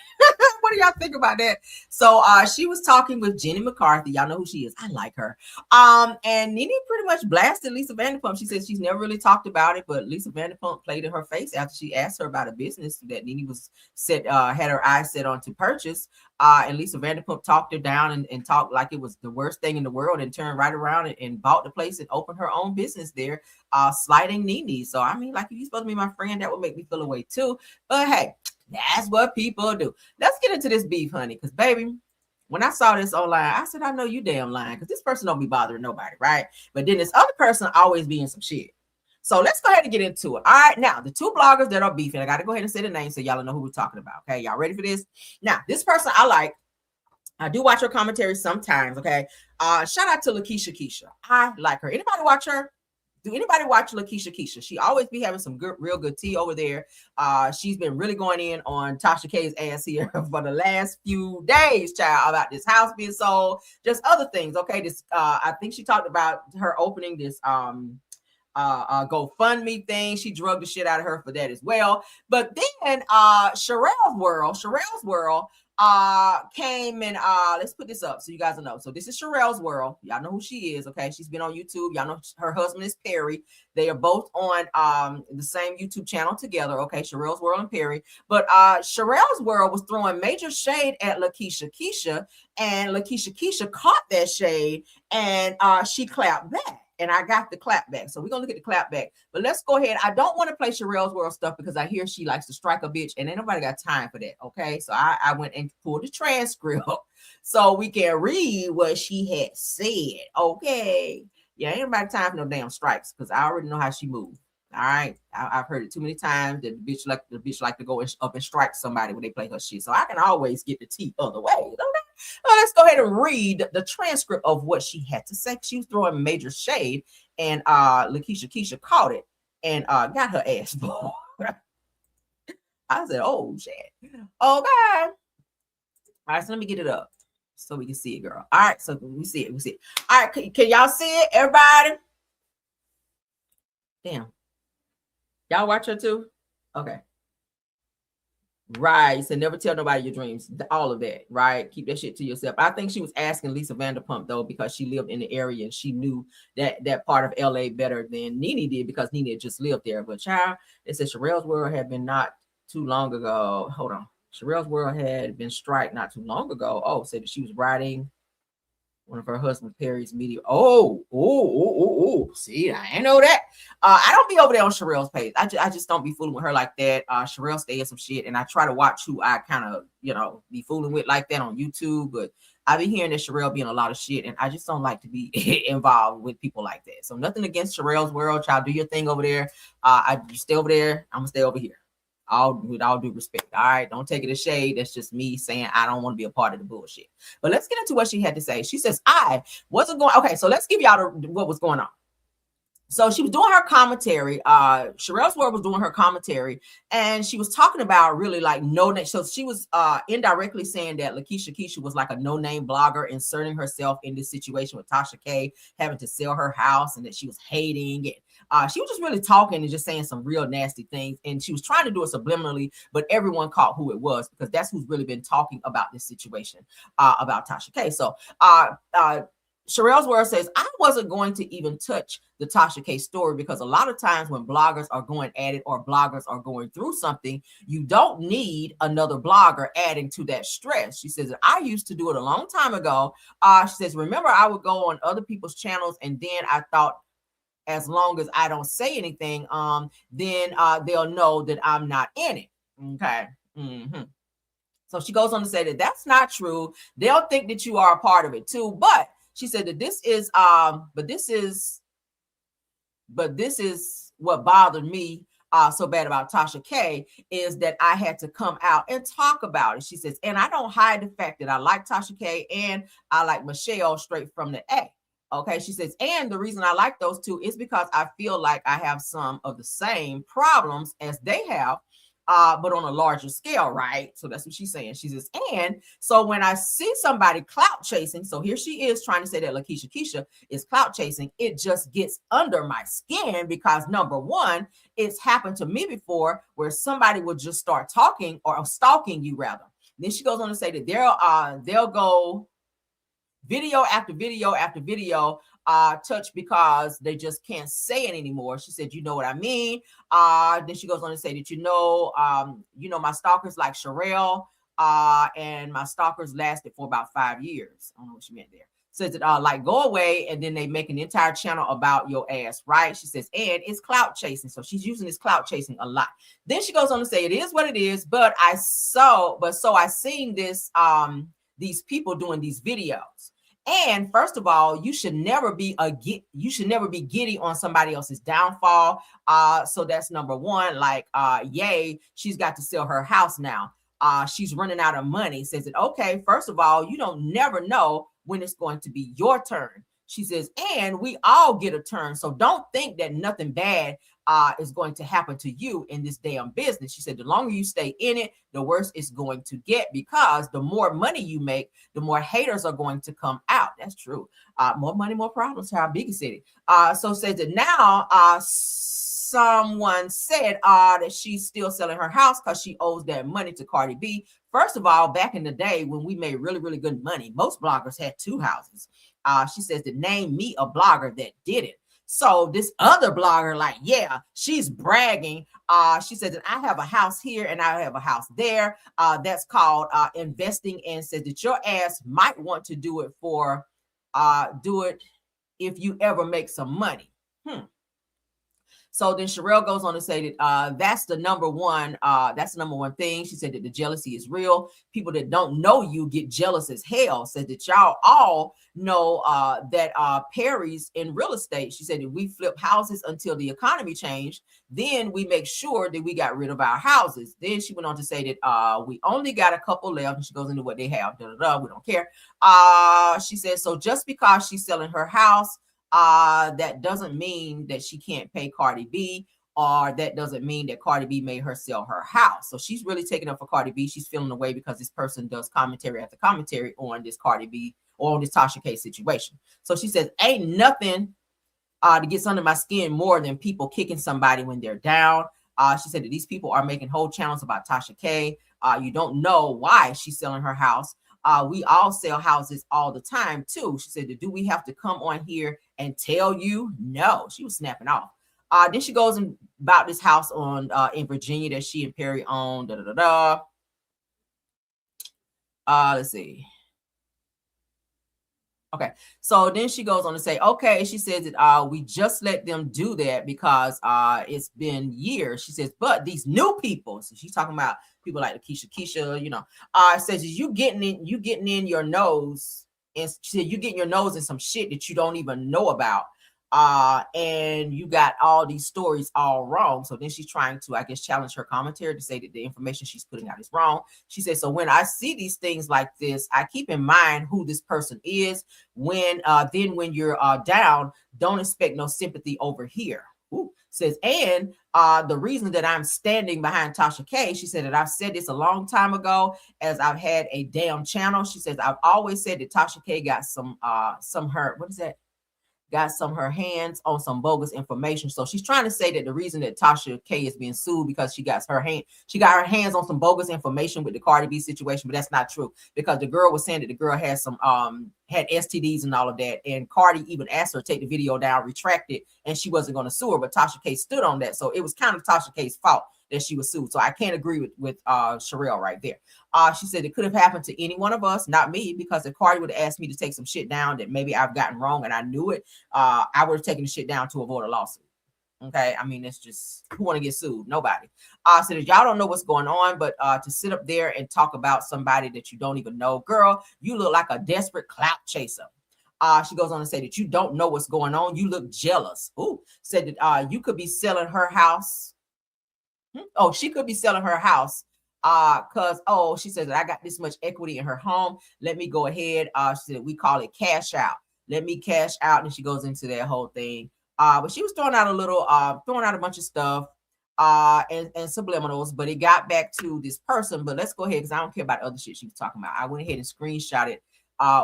S1: What do y'all think about that? So she was talking with Jenny McCarthy. Y'all know who she is. I like her. And Nene pretty much blasted Lisa Vanderpump. She said she's never really talked about it, but Lisa Vanderpump played in her face after she asked her about a business that Nene was had her eyes set on to purchase. And Lisa Vanderpump talked her down and talked like it was the worst thing in the world, and turned right around and bought the place and opened her own business there, slighting Nene. So I mean, like, if you're supposed to be my friend, that would make me feel away too. But hey, that's what people do. Let's get into this beef, honey, because baby, when I saw this online, I said, I know you damn lying, because this person don't be bothering nobody, right? But then this other person always be in some shit. So let's go ahead and get into it. All right, now the two bloggers that are beefing, I got to go ahead and say the name so y'all know who we're talking about. Okay, y'all ready for this? Now, this person I like. I do watch her commentary sometimes. Okay, shout out to Lakeisha Keisha. I like her. Anybody watch her? Do anybody watch Lakeisha Keisha? She always be having some good, real good tea over there. She's been really going in on Tasha K's ass here for the last few days, child, about this house being sold, just other things. Okay, this I think she talked about her opening this GoFundMe thing. She drugged the shit out of her for that as well. But then Sherelle's World came and let's put this up so you guys will know. So this is Sherelle's World. Y'all know who she is. Okay, she's been on YouTube. Y'all know her husband is Perry. They are both on the same YouTube channel together. Okay, Sherelle's World and Perry. But Sherelle's World was throwing major shade at Lakeisha Keisha, and Lakeisha Keisha caught that shade, and she clapped back. And I got the clap back. So we're going to look at the clap back. But let's go ahead. I don't want to play Sherelle's World stuff because I hear she likes to strike a bitch. And ain't nobody got time for that. Okay. So I went and pulled the transcript so we can read what she had said. Okay. Yeah, ain't nobody time for no damn strikes because I already know how she moved. All right. I've heard it too many times that the bitch like to go up and strike somebody when they play her shit. So I can always get the tea other way. You know? Let's go ahead and read the transcript of what she had to say. She was throwing major shade, and Lakeisha Keisha caught it and got her ass blown. I said, oh shit. Okay. All right, so let me get it up so we can see it, girl. All right, so we see it. All right, can y'all see it, everybody? Damn. Y'all watch her too? Okay. Right. So never tell nobody your dreams. All of that. Right. Keep that shit to yourself. I think she was asking Lisa Vanderpump, though, because she lived in the area and she knew that part of LA better than Nene did because Nene had just lived there. But child, it said Sherelle's World had been not too long ago. Hold on. Sherelle's World had been striked not too long ago. Oh, said that she was riding one of her husband Perry's media. Oh. See, I ain't know that. I don't be over there on Sherelle's page. I just don't be fooling with her like that. Sherelle stay in some shit, and I try to watch who I kind of, be fooling with like that on YouTube. But I be hearing that Sherelle be in a lot of shit, and I just don't like to be involved with people like that. So nothing against Sherelle's World. Child, do your thing over there. You stay over there. I'm gonna stay over here. With all due respect. All right. Don't take it as shade. That's just me saying I don't want to be a part of the bullshit. But let's get into what she had to say. She says, I wasn't going. Okay. So let's give y'all what was going on. So she was doing her commentary. Sherelle's World was doing her commentary, and she was talking about really like no name. So she was indirectly saying that Lakeisha Keisha was like a no-name blogger, inserting herself in this situation with Tasha K, having to sell her house, and that she was hating it. She was just really talking and just saying some real nasty things, and she was trying to do it subliminally, but everyone caught who it was because that's who's really been talking about this situation about Tasha K. So Sherelle's World says, I wasn't going to even touch the Tasha K story because a lot of times when bloggers are going at it or bloggers are going through something, you don't need another blogger adding to that stress. She says, I used to do it a long time ago. She says, remember, I would go on other people's channels, and then I thought, as long as I don't say anything, then they'll know that I'm not in it. Okay. Mm-hmm. So she goes on to say that that's not true. They'll think that you are a part of it too. But she said that this is what bothered me so bad about Tasha K is that I had to come out and talk about it. She says, and I don't hide the fact that I like Tasha K and I like Michelle straight from the A. Okay, she says, and the reason I like those two is because I feel like I have some of the same problems as they have, but on a larger scale, right? So that's what she's saying. She says, and so when I see somebody clout chasing, so here she is trying to say that Lakeisha Keisha is clout chasing, it just gets under my skin because number one, it's happened to me before where somebody will just start talking or stalking you rather. Then she goes on to say that they'll go video after video after video touch because they just can't say it anymore. She said, you know what I mean? Then she goes on to say that, my stalkers like Sherelle, and my stalkers lasted for about 5 years. I don't know what she meant there. Says that like go away, and then they make an entire channel about your ass, right? She says, and it's clout chasing. So she's using this clout chasing a lot. Then she goes on to say, it is what it is, but I seen this these people doing these videos. And first of all, you should never be giddy on somebody else's downfall. So that's number one. Like, yay, she's got to sell her house now. She's running out of money. Says it, okay, first of all, you don't never know when it's going to be your turn. She says, and we all get a turn. So don't think that nothing bad is going to happen to you in this damn business. She said, the longer you stay in it, the worse it's going to get, because the more money you make, the more haters are going to come out. That's true. More money, more problems. How big city. So says that now someone said that she's still selling her house because she owes that money to Cardi B. First of all, back in the day when we made really, really good money, most bloggers had 2 houses. She says to name me a blogger that did it. So this other blogger, like, yeah, she's bragging. She says that I have a house here and I have a house there. That's called investing, and says that your ass might want to do it if you ever make some money. So then Sherelle goes on to say that that's the number one thing. She said that the jealousy is real. People that don't know you get jealous as hell. Said that y'all all know that Perry's in real estate. She said that we flip houses until the economy changed. Then we make sure that we got rid of our houses. Then she went on to say that we only got a couple left, and she goes into what they have. We don't care. She says, so just because she's selling her house, that doesn't mean that she can't pay Cardi B, or that doesn't mean that Cardi B made her sell her house. So she's really taking up for Cardi B. She's feeling away because this person does commentary after commentary on this Cardi B or on this Tasha K situation. So she says, ain't nothing that gets under my skin more than people kicking somebody when they're down. She said that these people are making whole channels about Tasha K. You don't know why she's selling her house. We all sell houses all the time too. She said, do we have to come on here and tell you? No. She was snapping off. Then she goes about this house in Virginia that she and Perry own. Let's see. Okay, so then she goes on to say, okay, she says that we just let them do that because it's been years. She says, but these new people, so she's talking about people like Keisha, says you getting in your nose, and she said you getting your nose in some shit that you don't even know about. And you got all these stories all wrong. So then she's trying to, I guess, challenge her commentary to say that the information she's putting out is wrong. She says, so when I see these things like this, I keep in mind who this person is. When you're down, don't expect no sympathy over here. Ooh. Says, and the reason that I'm standing behind Tasha K, she said that I've said this a long time ago as I've had a damn channel. She says, I've always said that Tasha K got some her hands on some bogus information. So she's trying to say that the reason that Tasha K is being sued because she got her hands on some bogus information with the Cardi B situation, but that's not true, because the girl was saying that the girl had some had STDs and all of that, and Cardi even asked her to take the video down, retract it, and she wasn't going to sue her, but Tasha K stood on that. So it was kind of Tasha K's fault that she was sued. So I can't agree with Sherelle right there. She said it could have happened to any one of us, not me, because if Cardi would have asked me to take some shit down that maybe I've gotten wrong and I knew it, I would have taken the shit down to avoid a lawsuit. Okay, I mean, it's just, who want to get sued? Nobody. So that y'all don't know what's going on, but to sit up there and talk about somebody that you don't even know, girl, you look like a desperate clout chaser. She goes on to say that you don't know what's going on. You look jealous. Ooh, said that you could be selling her house. Oh, she could be selling her house because, she said that I got this much equity in her home. Let me go ahead. She said we call it cash out. Let me cash out. And she goes into that whole thing. But she was throwing out a bunch of stuff and subliminals, but it got back to this person. But let's go ahead, because I don't care about other shit she was talking about. I went ahead and screenshotted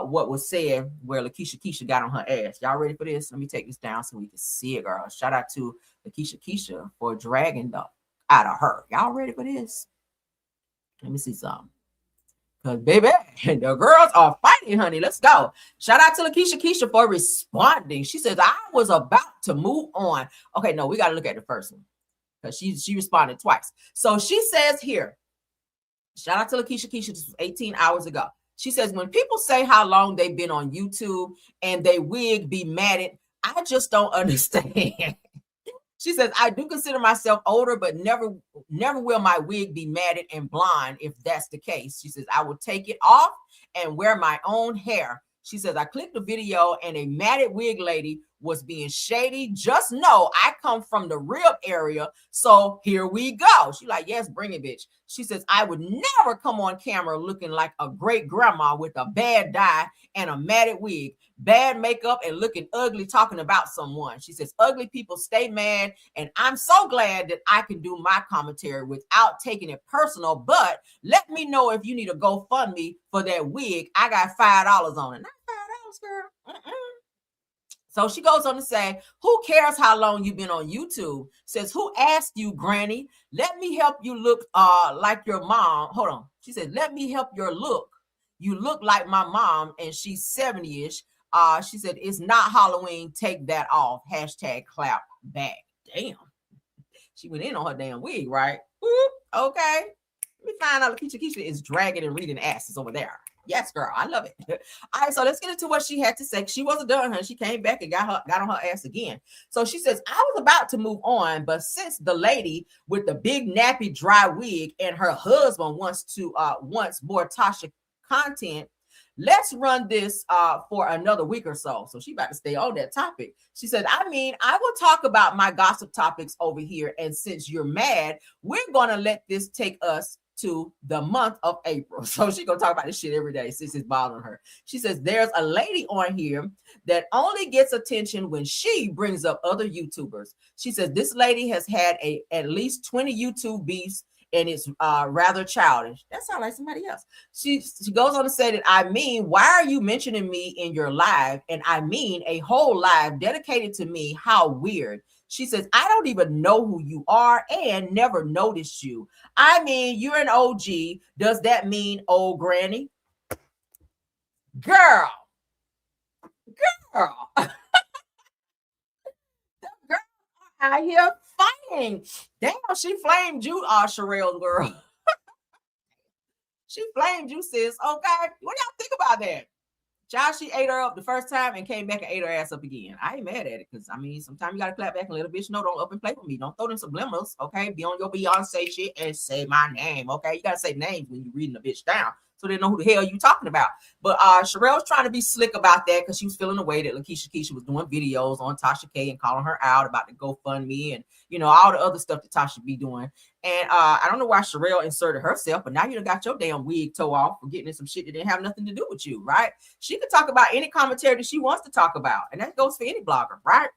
S1: what was said where Keisha got on her ass. Y'all ready for this? Let me take this down so we can see it, girl. Shout out to Keisha for dragging the out of her. Y'all ready for this? Let me see something. Because, baby, the girls are fighting, honey. Let's go. Shout out to Lakeisha for responding. She says, I was about to move on. Okay, no, we got to look at the first one because she responded twice. So she says here, shout out to Lakeisha. This was 18 hours ago. She says, when people say how long they've been on YouTube and they wig be matted, I just don't understand. She says, I do consider myself older, but never will my wig be matted and blonde if that's the case. She says, I will take it off and wear my own hair. She says, I clicked the video and a matted wig lady was being shady. Just know I come from the rib area. So here we go. She's like, yes, bring it, bitch. She says, I would never come on camera looking like a great grandma with a bad dye and a matted wig, bad makeup, and looking ugly talking about someone. She says, ugly people stay mad. And I'm so glad that I can do my commentary without taking it personal. But let me know if you need a GoFundMe for that wig. I got $5 on it. Not $5, girl. So she goes on to say, who cares how long you've been on YouTube? Says, who asked you, Granny? Let me help you look like your mom. Hold on. She said, let me help your look. You look like my mom, and she's 70-ish. She said, it's not Halloween. Take that off. Hashtag clap back. Damn. She went in on her damn wig, right? Whoop, okay. Let me find out. Keisha is dragging and reading asses over there. Yes, girl. I love it. All right, so let's get into what she had to say. She wasn't done, huh? She came back and got on her ass again. So she says, I was about to move on, but since the lady with the big nappy dry wig and her husband wants more Tasha content, let's run this for another week or so. So she about to stay on that topic. She said, I will talk about my gossip topics over here. And since you're mad, we're going to let this take us to the month of April. So she's gonna talk about this shit every day since it's bothering her. She says there's a lady on here that only gets attention when she brings up other YouTubers. She says this lady has had at least 20 YouTube beefs and it's rather childish. That sounds like somebody else. She goes on to say that, why are you mentioning me in your live? And a whole live dedicated to me. How weird. She says, I don't even know who you are and never noticed you. You're an OG. Does that mean old granny? Girl. The girl out here fighting. Damn, she flamed you, Sherelle, girl. She flamed you, sis. Okay. What do y'all think about that? Child, she ate her up the first time and came back and ate her ass up again. I ain't mad at it because, sometimes you got to clap back and let a bitch know don't up and play with me. Don't throw them subliminals, okay? Be on your Beyonce shit and say my name, okay? You got to say names when you're reading a bitch down so they know who the hell you talking about. But Sherelle's trying to be slick about that because she was feeling the way that Lakeisha was doing videos on Tasha K and calling her out about the GoFundMe and, all the other stuff that Tasha be doing. And I don't know why Sherelle inserted herself, but now you done got your damn wig toe off for getting in some shit that didn't have nothing to do with you, right? She could talk about any commentary that she wants to talk about, and that goes for any blogger, right?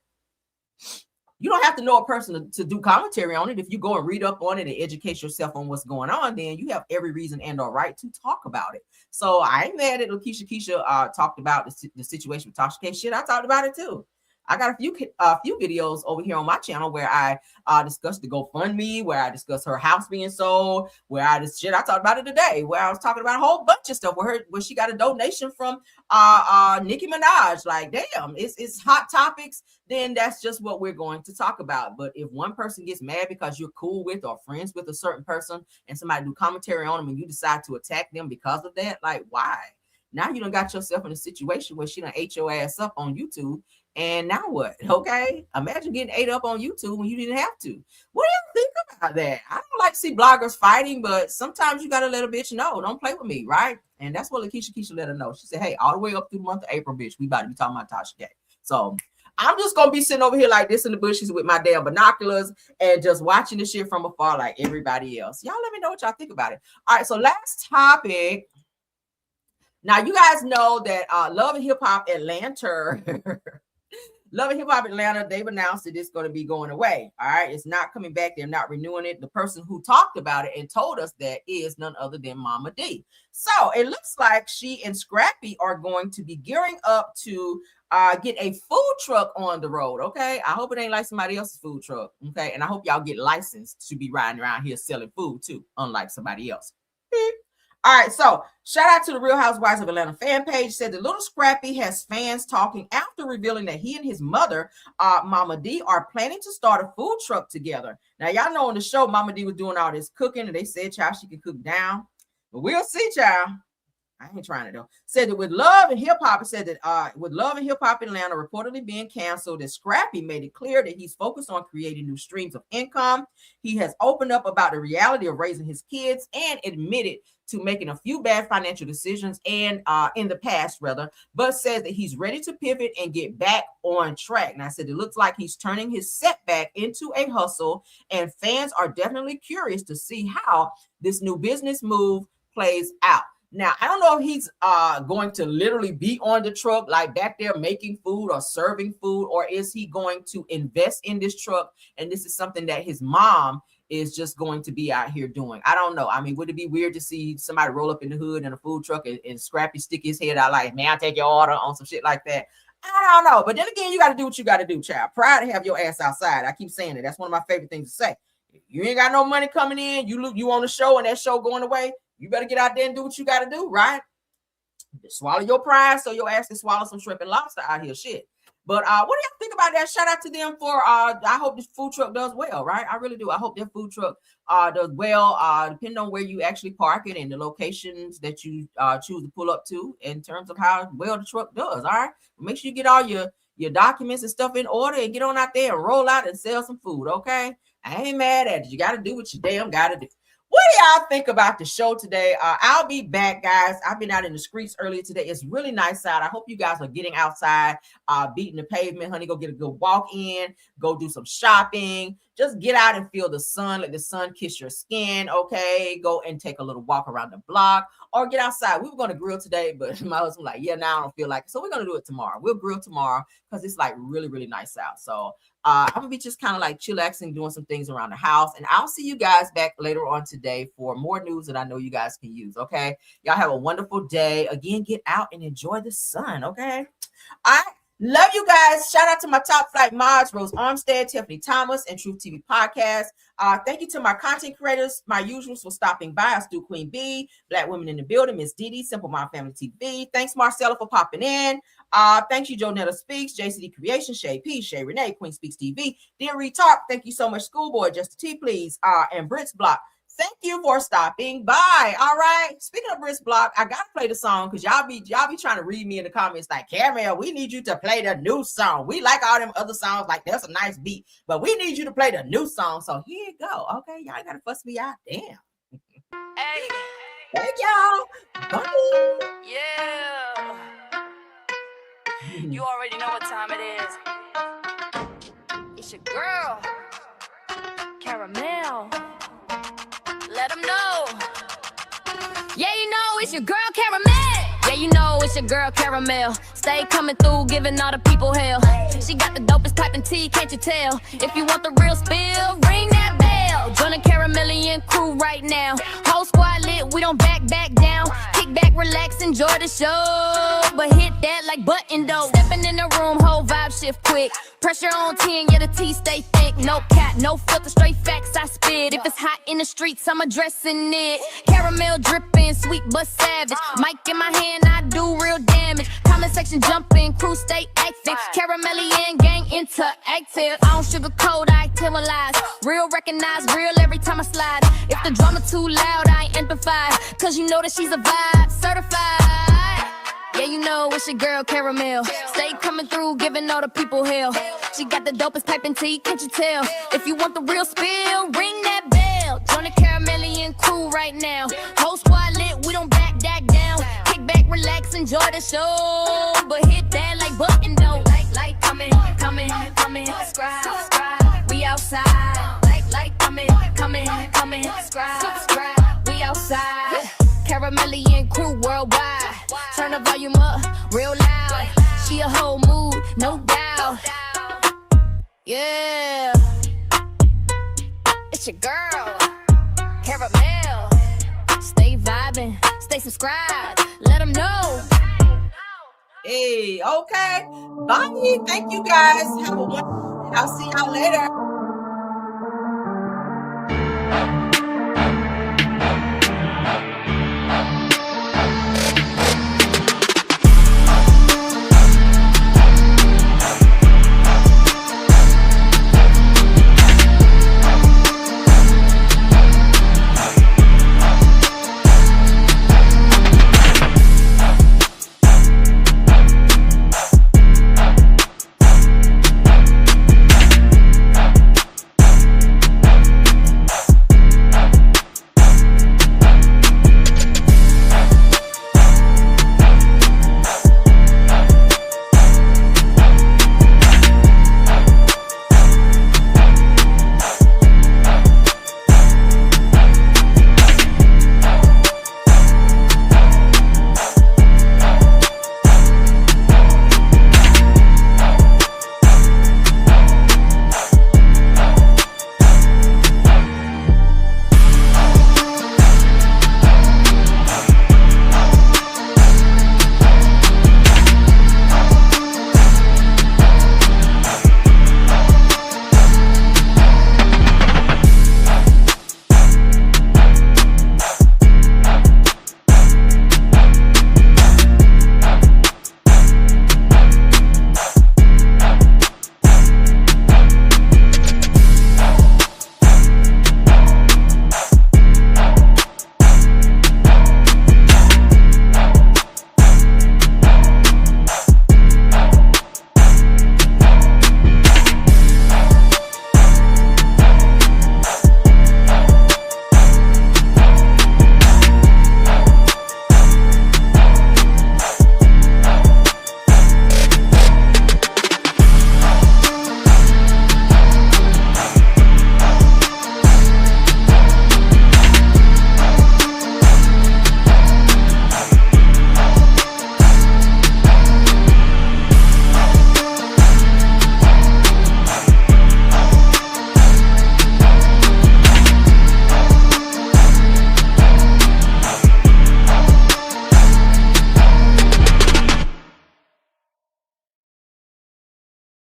S1: You don't have to know a person to do commentary on it. If you go and read up on it and educate yourself on what's going on, then you have every reason and or right to talk about it. So I ain't mad at Lakeisha talked about the situation with Tasha K. Shit, I talked about it too. I got a few videos over here on my channel where I discussed the GoFundMe, where I discussed her house being sold, where I talked about it today, where I was talking about a whole bunch of stuff where she got a donation from Nicki Minaj. Like, damn, it's hot topics, then that's just what we're going to talk about. But if one person gets mad because you're cool with or friends with a certain person and somebody do commentary on them and you decide to attack them because of that, like, why? Now you done got yourself in a situation where she done ate your ass up on YouTube. And now what? Okay. Imagine getting ate up on YouTube when you didn't have to. What do you think about that? I don't like to see bloggers fighting, but sometimes you got to let a bitch know. Don't play with me, right? And that's what Lakeisha let her know. She said, hey, all the way up through the month of April, bitch, we about to be talking about Tasha K. So I'm just going to be sitting over here like this in the bushes with my damn binoculars and just watching the shit from afar like everybody else. Y'all let me know what y'all think about it. All right. So last topic. Now, you guys know that Love and Hip Hop Atlanta... Love and Hip Hop Atlanta, they've announced that it's going to be going away. All right. It's not coming back. They're not renewing it. The person who talked about it and told us that is none other than Mama D. So it looks like she and Scrappy are going to be gearing up to get a food truck on the road. Okay. I hope it ain't like somebody else's food truck. Okay. And I hope y'all get licensed to be riding around here selling food too, unlike somebody else. All right, so shout out to the Real Housewives of Atlanta fan page. Said the little Scrappy has fans talking after revealing that he and his mother, Mama D, are planning to start a food truck together. Now, y'all know on the show, Mama D was doing all this cooking, and they said, child, she can cook down. But we'll see, child. I ain't trying it though. Said that with Love and Hip Hop, it said that with Love and Hip Hop Atlanta reportedly being canceled, that Scrappy made it clear that he's focused on creating new streams of income. He has opened up about the reality of raising his kids and admitted to making a few bad financial decisions and in the past rather, but says that he's ready to pivot and get back on track. And I said it looks like he's turning his setback into a hustle, and fans are definitely curious to see how this new business move plays out. Now, I don't know if he's going to literally be on the truck, like back there making food or serving food, or is he going to invest in this truck? And this is something that his mom is just going to be out here doing. I don't know. I mean, would it be weird to see somebody roll up in the hood in a food truck and Scrappy stick his head out like, man, I'll take your order on some shit like that? I don't know. But then again, you got to do what you got to do, child. Proud to have your ass outside. I keep saying it. That's one of my favorite things to say. If you ain't got no money coming in, you on the show and that show going away, you better get out there and do what you got to do, right? Swallow your pride so your ass can swallow some shrimp and lobster out here, shit. But what do y'all think about that? Shout out to them for, I hope this food truck does well, right? I really do. I hope their food truck does well, depending on where you actually park it and the locations that you choose to pull up to in terms of how well the truck does, all right? Make sure you get all your documents and stuff in order and get on out there and roll out and sell some food, okay? I ain't mad at it. You got to do what you damn got to do. What do y'all think about the show today? I'll be back, guys. I've been out in the streets earlier today. It's really nice out. I hope you guys are getting outside, beating the pavement, honey. Go get a good walk in, go do some shopping. Just get out and feel the sun. Let the sun kiss your skin, okay? Go and take a little walk around the block or get outside. We were going to grill today, but my husband was like, yeah, now I don't feel like it. So we're going to do it tomorrow. We'll grill tomorrow because it's like really, really nice out. So I'm going to be just kind of like chillaxing, doing some things around the house. And I'll see you guys back later on today for more news that I know you guys can use, okay? Y'all have a wonderful day. Again, get out and enjoy the sun, okay? All right. Love you guys. Shout out to my top flight mods, Rose Armstead, Tiffany Thomas, and Truth TV Podcast. Thank you to my content creators, my usuals, for stopping by. I Stu Queen B, Black Women in the Building, Miss Didi, Simple Mom Family TV. Thanks, Marcella, for popping in. Thank you, Jonetta Speaks, JCD Creation, Shay P, Shay Renee, Queen Speaks TV, Dear Retalk. Thank you so much, Schoolboy, Just a T, please, and Brits Block. Thank you for stopping by. All right. Speaking of Brits Block, I gotta play the song because y'all be trying to read me in the comments like, Caramel, we need you to play the new song. We like all them other songs, like that's a nice beat, but we need you to play the new song. So here you go. Okay, y'all gotta fuss me out. Damn.
S9: Hey.
S1: Thank y'all. Bye.
S9: Yeah. You already know what time it is. It's your girl, Caramel. Let them know. Yeah, you know it's your girl, Caramel. Yeah, you know it's your girl, Caramel. Stay coming through, giving all the people hell. She got the dopest type of tea, can't you tell? If you want the real spill, ring that bell. Join the Caramelian crew right now. Whole squad lit, we don't back down. Kick back, relax, enjoy the show. But hit that like button though. Stepping in the room, whole vibe shift quick. Pressure on 10, yeah, the tea stay thick. No cap, no filter, straight facts I spit. If it's hot in the streets, I'm addressing it. Caramel dripping, sweet but savage. Mic in my hand, I do real damage. Comment section jumping, crew stay active. Caramelian gang interactive. I don't sugarcoat, I tell-a-lies. Real recognize, real every time I slide. If the drama too loud, I ain't amplified. Cause you know that she's a vibe, certified. Yeah, you know it's your girl, Caramel. Stay coming through, giving all the people hell. She got the dopest piping tea, can't you tell? If you want the real spill, ring that bell. Join the Caramelian crew right now. Whole squad lit, we don't back down. Kick back, relax, enjoy the show. But hit that like button though. Like, coming, subscribe. We outside. Like, coming, subscribe. We outside. Caramelian crew worldwide. Turn the volume up real loud. She a whole mood, no doubt. Yeah. It's your girl, Caramel. Stay vibing, stay subscribed. Let them know.
S1: Hey, okay. Bye. Thank you guys. Have a wonderful day. I'll see y'all later.